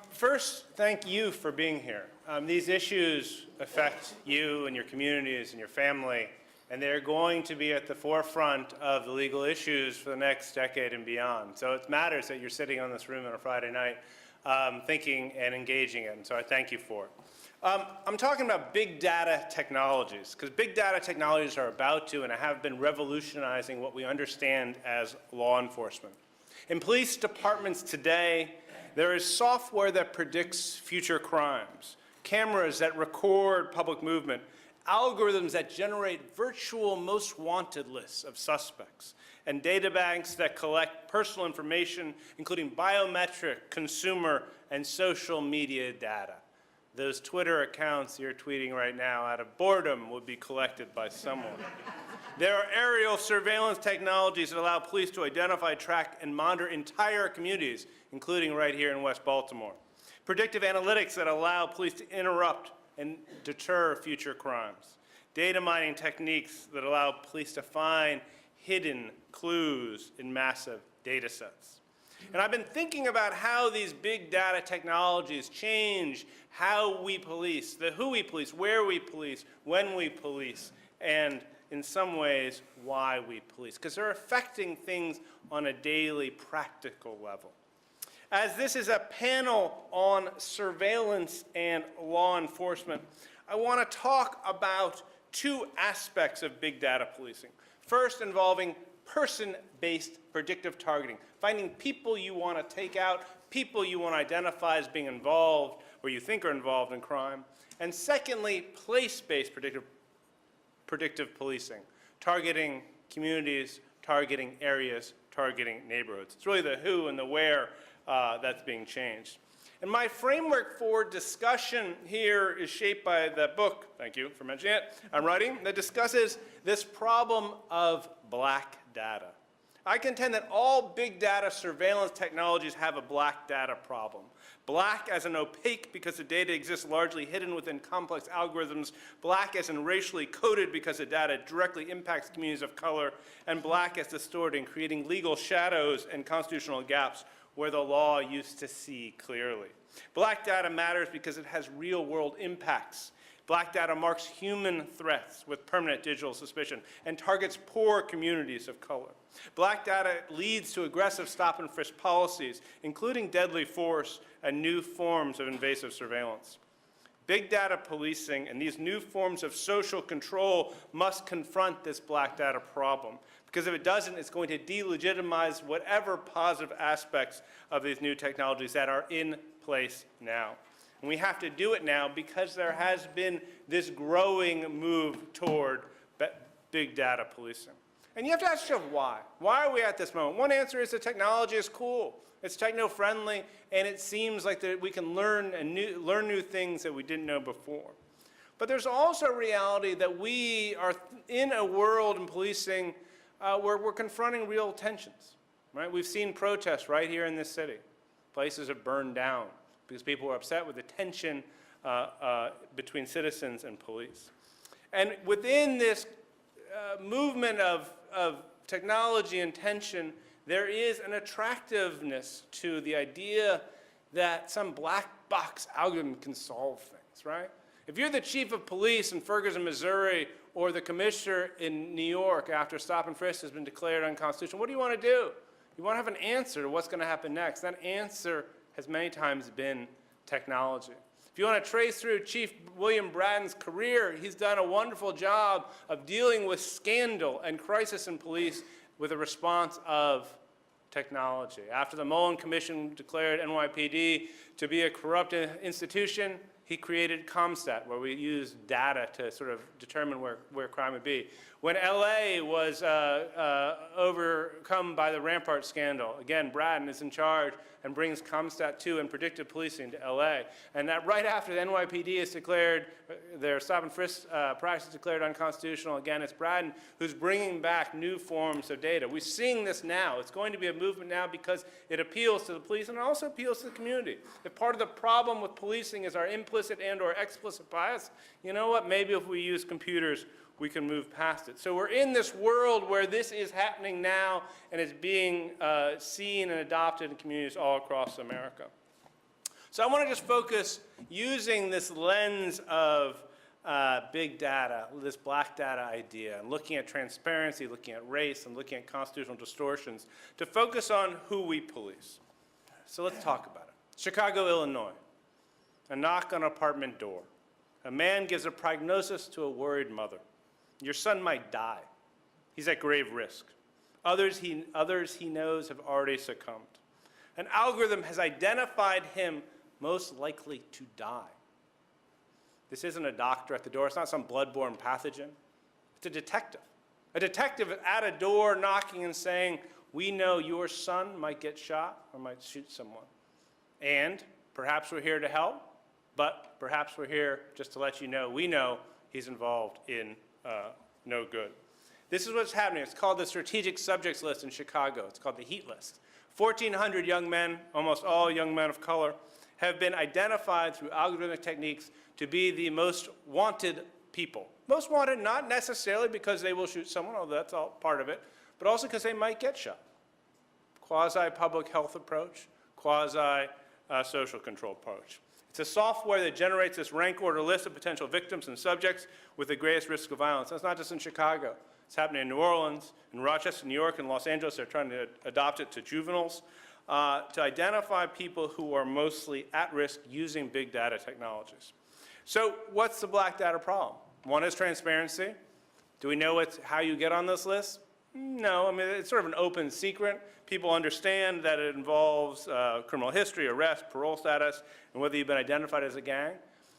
First, thank you for being here. These issues affect you and your communities and your family, and they're going to be at the forefront of the legal issues for the next decade and beyond. So it matters that you're sitting on this room on a Friday night thinking and engaging in, so I thank you for it. I'm talking about big data technologies, because big data technologies are about to and have been revolutionizing what we understand as law enforcement. In police departments today, there is software that predicts future crimes, cameras that record public movement, algorithms that generate virtual most wanted lists of suspects, and data banks that collect personal information, including biometric, consumer, and social media data. Those Twitter accounts you're tweeting right now out of boredom would be collected by someone. There are aerial surveillance technologies that allow police to identify, track, and monitor entire communities, including right here in West Baltimore. Predictive analytics that allow police to interrupt and deter future crimes. Data mining techniques that allow police to find hidden clues in massive data sets. And I've been thinking about how these big data technologies change how we police, the who we police, where we police, when we police, and in some ways, why we police, because they're affecting things on a daily, practical level. As this is a panel on surveillance and law enforcement, I want to talk about two aspects of big data policing. First, involving person-based predictive targeting, finding people you want to take out, people you want to identify as being involved or you think are involved in crime. And secondly, place-based predictive policing, targeting communities, targeting areas, targeting neighborhoods. It's really the who and the where that's being changed. And my framework for discussion here is shaped by the book, thank you for mentioning it, I'm writing, that discusses this problem of black data. I contend that all big data surveillance technologies have a black data problem. Black as in opaque because the data exists largely hidden within complex algorithms, black as in racially coded because the data directly impacts communities of color, and black as distorting, creating legal shadows and constitutional gaps where the law used to see clearly. Black data matters because it has real-world impacts. Black data marks human threats with permanent digital suspicion and targets poor communities of color. Black data leads to aggressive stop-and-frisk policies, including deadly force and new forms of invasive surveillance. Big data policing and these new forms of social control must confront this black data problem, because if it doesn't, it's going to delegitimize whatever positive aspects of these new technologies that are in place now. And we have to do it now because there has been this growing move toward big data policing. And you have to ask yourself why. Why are we at this moment? One answer is the technology is cool. It's techno-friendly, and it seems like that we can learn new things that we didn't know before. But there's also a reality that we are in a world in policing where we're confronting real tensions. Right? We've seen protests right here in this city. Places have burned down because people were upset with the tension between citizens and police. And within this movement of technology and tension, there is an attractiveness to the idea that some black box algorithm can solve things, right? If you're the chief of police in Ferguson, Missouri, or the commissioner in New York after stop and frisk has been declared unconstitutional, what do you want to do? You want to have an answer to what's going to happen next. That answer has many times been technology. If you want to trace through Chief William Bratton's career, he's done a wonderful job of dealing with scandal and crisis in police with a response of technology. After the Mullen Commission declared NYPD to be a corrupt institution, he created ComStat, where we use data to sort of determine where crime would be. When LA was overcome by the Rampart scandal, again, Bratton is in charge and brings ComStat 2 and predictive policing to LA. And that right after the NYPD is declared, their stop and frisk practice declared unconstitutional, again, it's Bratton who's bringing back new forms of data. We're seeing this now. It's going to be a movement now because it appeals to the police and it also appeals to the community. If part of the problem with policing is our implicit and or explicit bias, you know what, maybe if we use computers, we can move past it. So we're in this world where this is happening now and is being seen and adopted in communities all across America. So I want to just focus using this lens of big data, this black data idea, and looking at transparency, looking at race, and looking at constitutional distortions to focus on who we police. So let's talk about it. Chicago, Illinois. A knock on an apartment door. A man gives a prognosis to a worried mother. Your son might die. He's at grave risk. Others he knows have already succumbed. An algorithm has identified him most likely to die. This isn't a doctor at the door. It's not some bloodborne pathogen. It's a detective. A detective at a door knocking and saying, we know your son might get shot or might shoot someone. And perhaps we're here to help, but perhaps we're here just to let you know, we know he's involved in no good. This is what's happening. It's called the Strategic Subjects List in Chicago. It's called the HEAT List. 1,400 young men, almost all young men of color, have been identified through algorithmic techniques to be the most wanted people. Most wanted not necessarily because they will shoot someone, although that's all part of it, but also because they might get shot. Quasi-public health approach, quasi-social control approach. It's a software that generates this rank order list of potential victims and subjects with the greatest risk of violence. That's not just in Chicago. It's happening in New Orleans, in Rochester, New York, and Los Angeles. They're trying to adopt it to juveniles to identify people who are mostly at risk using big data technologies. So what's the black data problem? One is transparency. Do we know how you get on this list? No, I mean, it's sort of an open secret. People understand that it involves criminal history, arrest, parole status, and whether you've been identified as a gang.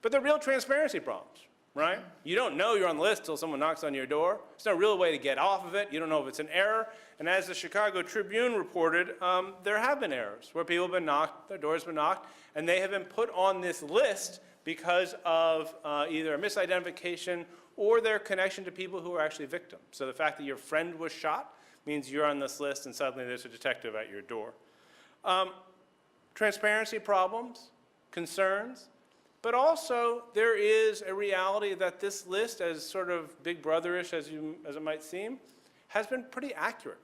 But there are real transparency problems, right? You don't know you're on the list until someone knocks on your door. There's no real way to get off of it. You don't know if it's an error. And as the Chicago Tribune reported, there have been errors where people have been knocked, their doors have been knocked, and they have been put on this list because of either a misidentification or their connection to people who are actually victims. So the fact that your friend was shot means you're on this list and suddenly there's a detective at your door. Transparency problems, concerns, but also there is a reality that this list, as sort of big brother-ish as it might seem, has been pretty accurate.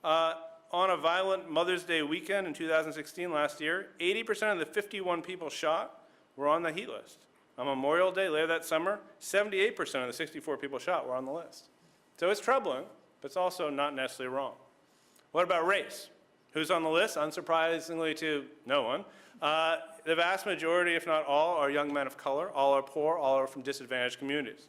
On a violent Mother's Day weekend in 2016, last year, 80% of the 51 people shot were on the HEAT list. On Memorial Day later that summer, 78% of the 64 people shot were on the list. So it's troubling, but it's also not necessarily wrong. What about race? Who's on the list? Unsurprisingly to no one. The vast majority, if not all, are young men of color. All are poor. All are from disadvantaged communities.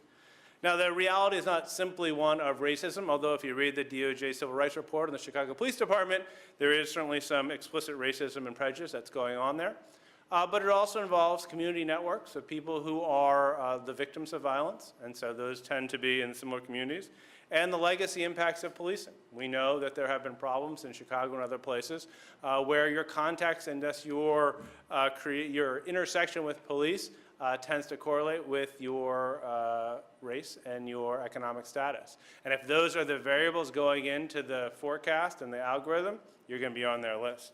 Now, the reality is not simply one of racism, although if you read the DOJ Civil Rights Report and the Chicago Police Department, there is certainly some explicit racism and prejudice that's going on there. But it also involves community networks of people who are the victims of violence, and so those tend to be in similar communities, and the legacy impacts of policing. We know that there have been problems in Chicago and other places where your context and thus your intersection with police tends to correlate with your race and your economic status. And if those are the variables going into the forecast and the algorithm, you're going to be on their list.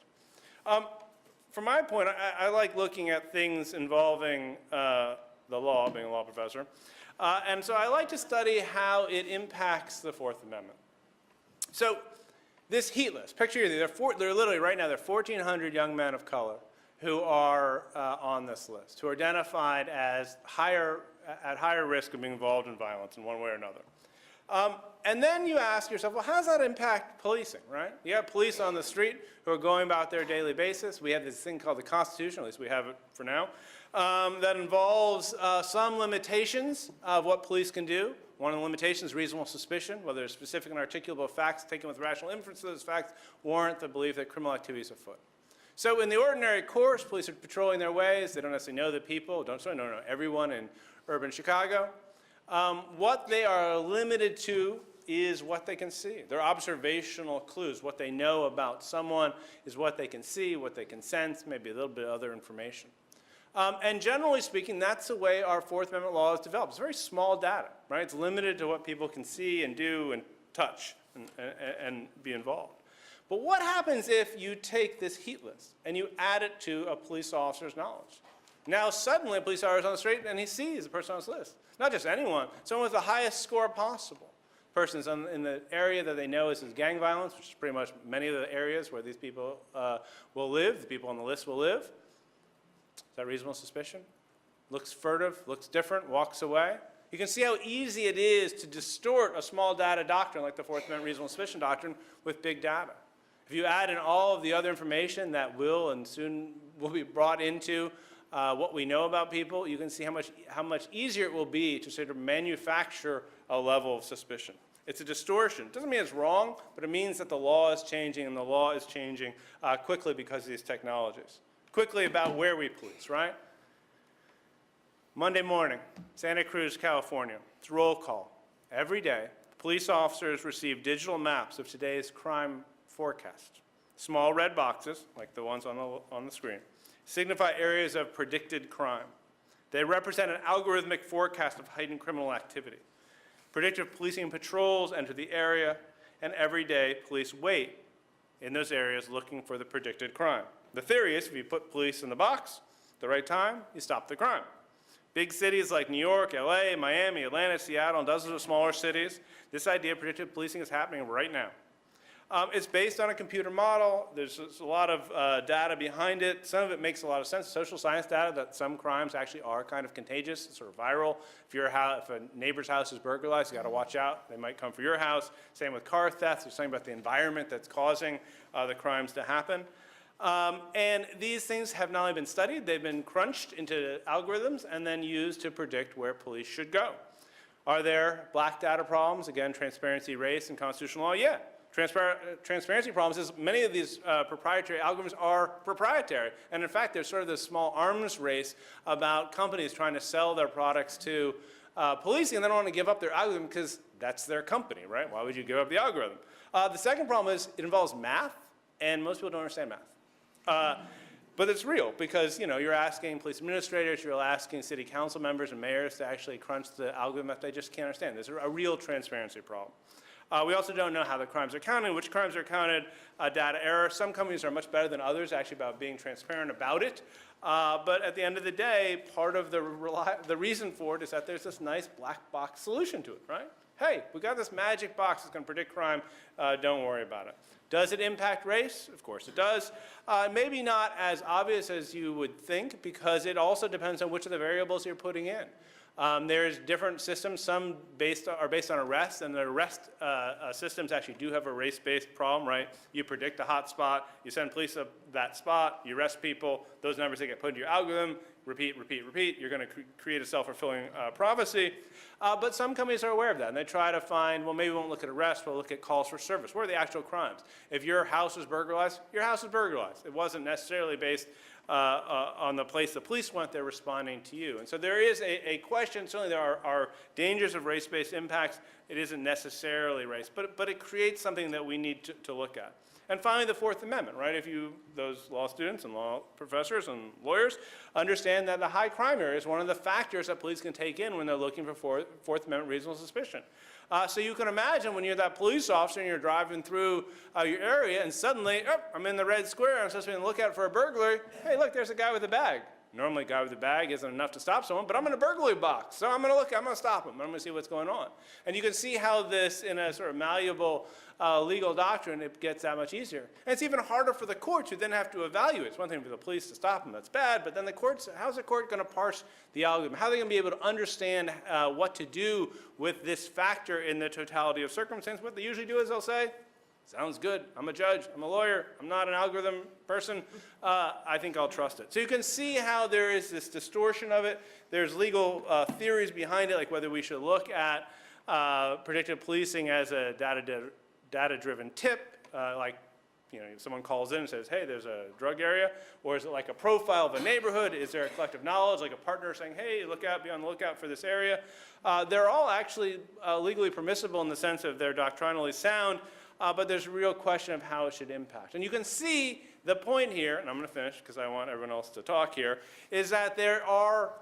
From my point, I like looking at things involving the law, being a law professor. And so I like to study how it impacts the Fourth Amendment. So this HEAT list, picture they're literally right now, there are 1,400 young men of color who are on this list, who are identified as at higher risk of being involved in violence in one way or another. And then you ask yourself, well, how does that impact policing, right? You have police on the street who are going about their daily basis. We have this thing called the Constitution, at least we have it for now, that involves some limitations of what police can do. One of the limitations is reasonable suspicion, whether it's specific and articulable facts taken with rational inference, those facts warrant the belief that criminal activity is afoot. So in the ordinary course, police are patrolling their ways. They don't necessarily know the people, don't know everyone in urban Chicago. What they are limited to is what they can see. Their observational clues, what they know about someone is what they can see, what they can sense, maybe a little bit of other information. And generally speaking, that's the way our Fourth Amendment law is developed. It's very small data, right? It's limited to what people can see and do and touch and be involved. But what happens if you take this HEAT list and you add it to a police officer's knowledge? Now suddenly a police officer is on the street and he sees the person on this list. Not just anyone, someone with the highest score possible. Persons in the area that they know is gang violence, which is pretty much many of the areas where these people will live, the people on the list will live. Is that reasonable suspicion? Looks furtive, looks different, walks away. You can see how easy it is to distort a small data doctrine like the Fourth Amendment reasonable suspicion doctrine with big data. If you add in all of the other information that will and soon will be brought into what we know about people, you can see how much easier it will be to sort of manufacture a level of suspicion. It's a distortion. It doesn't mean it's wrong, but it means that the law is changing, and the law is changing quickly because of these technologies. Quickly about where we police, right? Monday morning, Santa Cruz, California. It's roll call. Every day, police officers receive digital maps of today's crime forecast. Small red boxes, like the ones on the screen, signify areas of predicted crime. They represent an algorithmic forecast of heightened criminal activity. Predictive policing patrols enter the area, and every day, police wait in those areas looking for the predicted crime. The theory is if you put police in the box at the right time, you stop the crime. Big cities like New York, LA, Miami, Atlanta, Seattle, and dozens of smaller cities, this idea of predictive policing is happening right now. It's based on a computer model. There's a lot of data behind it. Some of it makes a lot of sense. Social science data that some crimes actually are kind of contagious, sort of viral. If a neighbor's house is burglarized, you got to watch out. They might come for your house. Same with car thefts. There's something about the environment that's causing the crimes to happen. And these things have not only been studied, they've been crunched into algorithms and then used to predict where police should go. Are there black data problems? Again, transparency, race, and constitutional law? Yeah. Transparency problems is many of these proprietary algorithms are proprietary. And in fact, there's sort of this small arms race about companies trying to sell their products to policing, and they don't want to give up their algorithm because that's their company, right? Why would you give up the algorithm? The second problem is it involves math, and most people don't understand math. But it's real because, you know, you're asking police administrators, you're asking city council members and mayors to actually crunch the algorithm that they just can't understand. There's a real transparency problem. We also don't know how the crimes are counted, which crimes are counted, data error. Some companies are much better than others actually about being transparent about it. But at the end of the day, part of the reason for it is that there's this nice black box solution to it, right? Hey, we got this magic box that's going to predict crime. Don't worry about it. Does it impact race? Of course it does. Maybe not as obvious as you would think because it also depends on which of the variables you're putting in. There's different systems. Some are based on arrests, and the arrest systems actually do have a race-based problem, right? You predict a hot spot, you send police to that spot, you arrest people, those numbers that get put into your algorithm, repeat, repeat, repeat, you're going to create a self-fulfilling prophecy. But some companies are aware of that, and they try to find, well, maybe we won't look at arrests, we'll look at calls for service. What are the actual crimes? If your house was burglarized, your house was burglarized. It wasn't necessarily based on the place the police went, they're responding to you. And so there is a question, certainly there are dangers of race-based impacts. It isn't necessarily race, but it creates something that we need to look at. And finally, the Fourth Amendment, right? If those law students and law professors and lawyers understand that the high crime area is one of the factors that police can take in when they're looking for Fourth Amendment reasonable suspicion. So you can imagine when you're that police officer and you're driving through your area and suddenly, oh, I'm in the red square, I'm supposed to be on the lookout for a burglary. Hey, look, there's a guy with a bag. Normally a guy with a bag isn't enough to stop someone, but I'm in a burglary box. So I'm going to stop him. I'm going to see what's going on. And you can see how this, in a sort of malleable legal doctrine, it gets that much easier. And it's even harder for the courts who then have to evaluate. It's one thing for the police to stop them, that's bad, but then the courts, how's the court going to parse the algorithm? How are they going to be able to understand what to do with this factor in the totality of circumstance? What they usually do is they'll say, sounds good. I'm a judge. I'm a lawyer. I'm not an algorithm person. I think I'll trust it. So you can see how there is this distortion of it. There's legal theories behind it, like whether we should look at predictive policing as a data-driven tip, like if someone calls in and says, hey, there's a drug area, or is it like a profile of a neighborhood? Is there a collective knowledge, like a partner saying, hey, look out, be on the lookout for this area? They're all actually legally permissible in the sense of they're doctrinally sound, but there's a real question of how it should impact. And you can see the point here, and I'm going to finish because I want everyone else to talk here, is that there are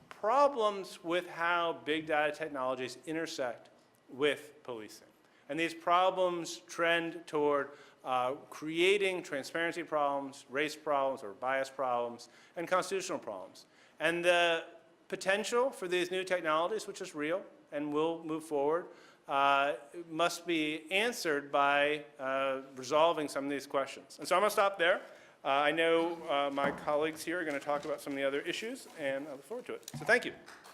problems with how big data technologies intersect with policing. And these problems trend toward creating transparency problems, race problems or bias problems, and constitutional problems. And the potential for these new technologies, which is real and will move forward, must be answered by resolving some of these questions. And so I'm going to stop there. I know my colleagues here are going to talk about some of the other issues, and I look forward to it. So thank you.